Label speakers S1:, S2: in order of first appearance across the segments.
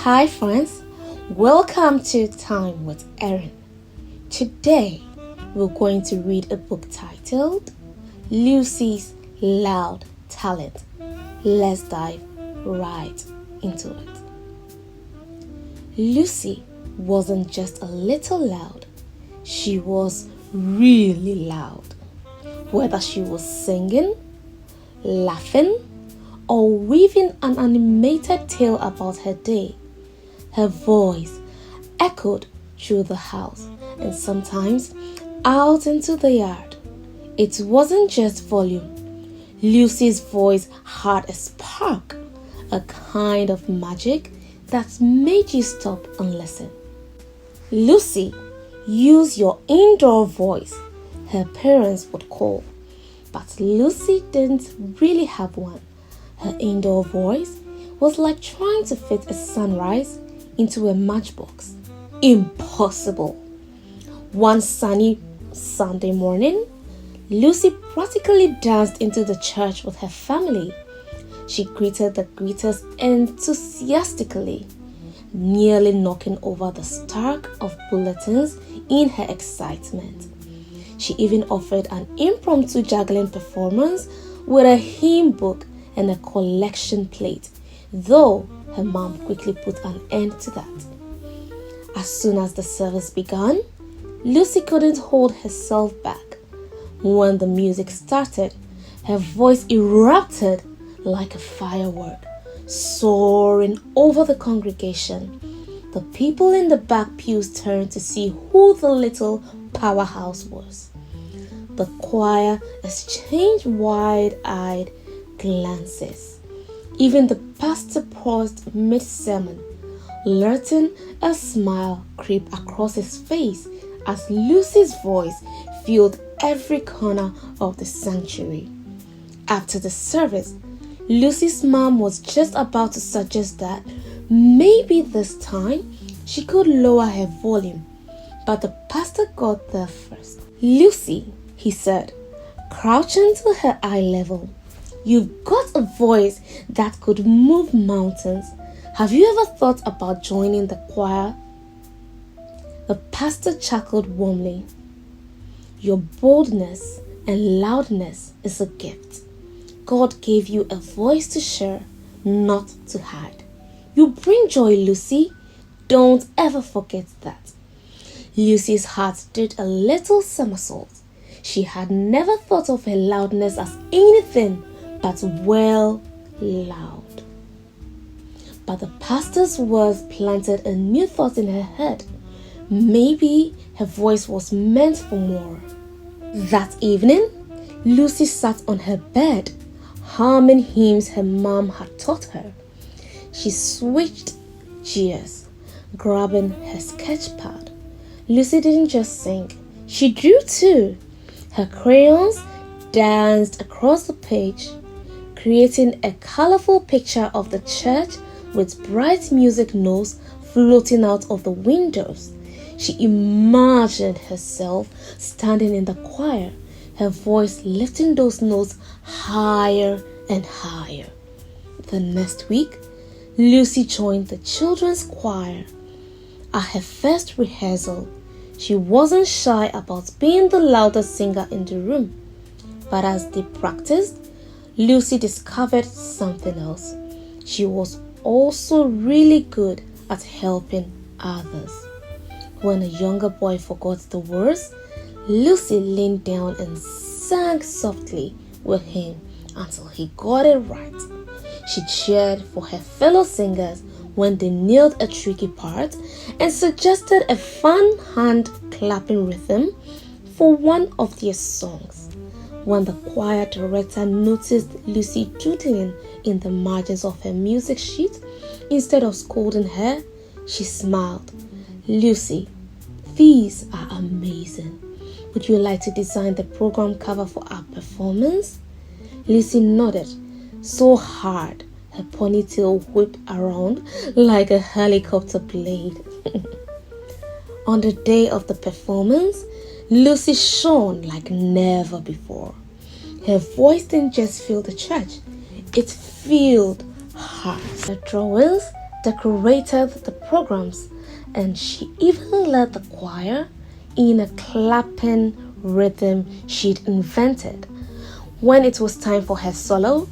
S1: Hi friends, welcome to Time with Erin. Today we're going to read a book titled Lucy's Loud Talent. Let's dive right into it. Lucy wasn't just a little loud, she was really loud. Whether she was singing, laughing, or weaving an animated tale about her day, her voice echoed through the house and sometimes out into the yard. It wasn't just volume. Lucy's voice had a spark, a kind of magic that made you stop and listen. Lucy, use your indoor voice, her parents would call. But Lucy didn't really have one. Her indoor voice was like trying to fit a sunrise into a matchbox. Impossible. One sunny Sunday morning, Lucy practically danced into the church with her family. She greeted the greeters enthusiastically, nearly knocking over the stack of bulletins in her excitement. She even offered an impromptu juggling performance with a hymn book and a collection plate, though her mom quickly put an end to that. As soon as the service began, Lucy couldn't hold herself back. When the music started, her voice erupted like a firework, soaring over the congregation. The people in the back pews turned to see who the little powerhouse was. The choir exchanged wide-eyed glances. Even the pastor paused mid-sermon, letting a smile creep across his face as Lucy's voice filled every corner of the sanctuary. After the service, Lucy's mom was just about to suggest that maybe this time she could lower her volume, but the pastor got there first. "Lucy," he said, crouching to her eye level, "you've got a voice that could move mountains. Have you ever thought about joining the choir?" The pastor chuckled warmly. "Your boldness and loudness is a gift. God gave you a voice to share, not to hide. You bring joy, Lucy. Don't ever forget that." Lucy's heart did a little somersault. She had never thought of her loudness as anything but loud. But the pastor's words planted a new thought in her head. Maybe her voice was meant for more. That evening, Lucy sat on her bed, humming hymns her mom had taught her. She switched gears, grabbing her sketch pad. Lucy didn't just sing, she drew too. Her crayons danced across the page, creating a colorful picture of the church with bright music notes floating out of the windows. She imagined herself standing in the choir, her voice lifting those notes higher and higher. The next week, Lucy joined the children's choir. At her first rehearsal, she wasn't shy about being the loudest singer in the room. But as they practiced, Lucy discovered something else. She was also really good at helping others. When a younger boy forgot the words, Lucy leaned down and sang softly with him until he got it right. She cheered for her fellow singers when they nailed a tricky part and suggested a fun hand clapping rhythm for one of their songs. When the choir director noticed Lucy doodling in the margins of her music sheet instead of scolding her, she smiled. "Lucy, these are amazing. Would you like to design the program cover for our performance?" Lucy nodded so hard her ponytail whipped around like a helicopter blade. On the day of the performance, Lucy shone like never before. Her voice didn't just fill the church, it filled hearts. Her drawings decorated the programs, and she even led the choir in a clapping rhythm she'd invented. When it was time for her solo,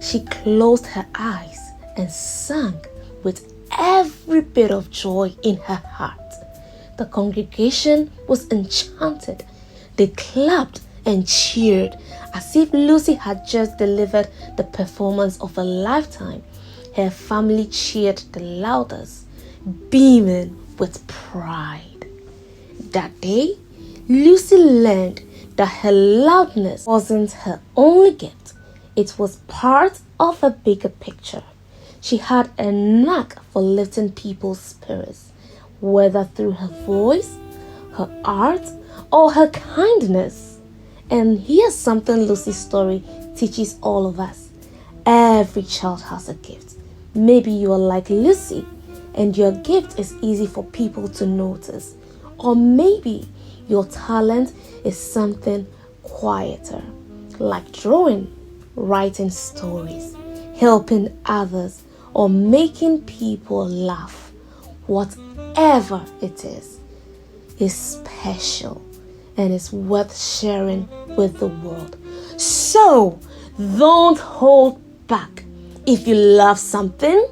S1: she closed her eyes and sang with every bit of joy in her heart. The congregation was enchanted. They clapped and cheered as if Lucy had just delivered the performance of a lifetime. Her family cheered the loudest, beaming with pride. That day, Lucy learned that her loudness wasn't her only gift. It was part of a bigger picture. She had a knack for lifting people's spirits, whether through her voice, her art, or her kindness. And here's something Lucy's story teaches all of us. Every child has a gift. Maybe you are like Lucy, and your gift is easy for people to notice. Or maybe your talent is something quieter, like drawing, writing stories, helping others, or making people laugh. Whatever it is special and is worth sharing with the world. So don't hold back. If you love something,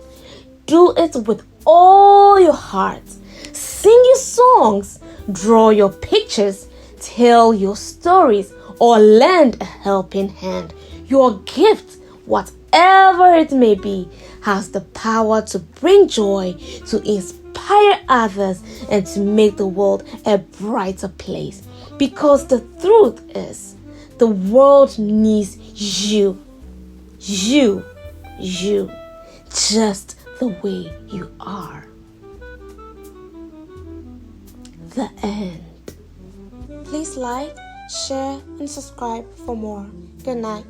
S1: do it with all your heart. Sing your songs, draw your pictures, tell your stories, or lend a helping hand. Your gift, whatever it may be, has the power to bring joy, to inspire others, and to make the world a brighter place. Because the truth is, the world needs you. You, just the way you are. The end. Please like, share, and subscribe for more. Good night.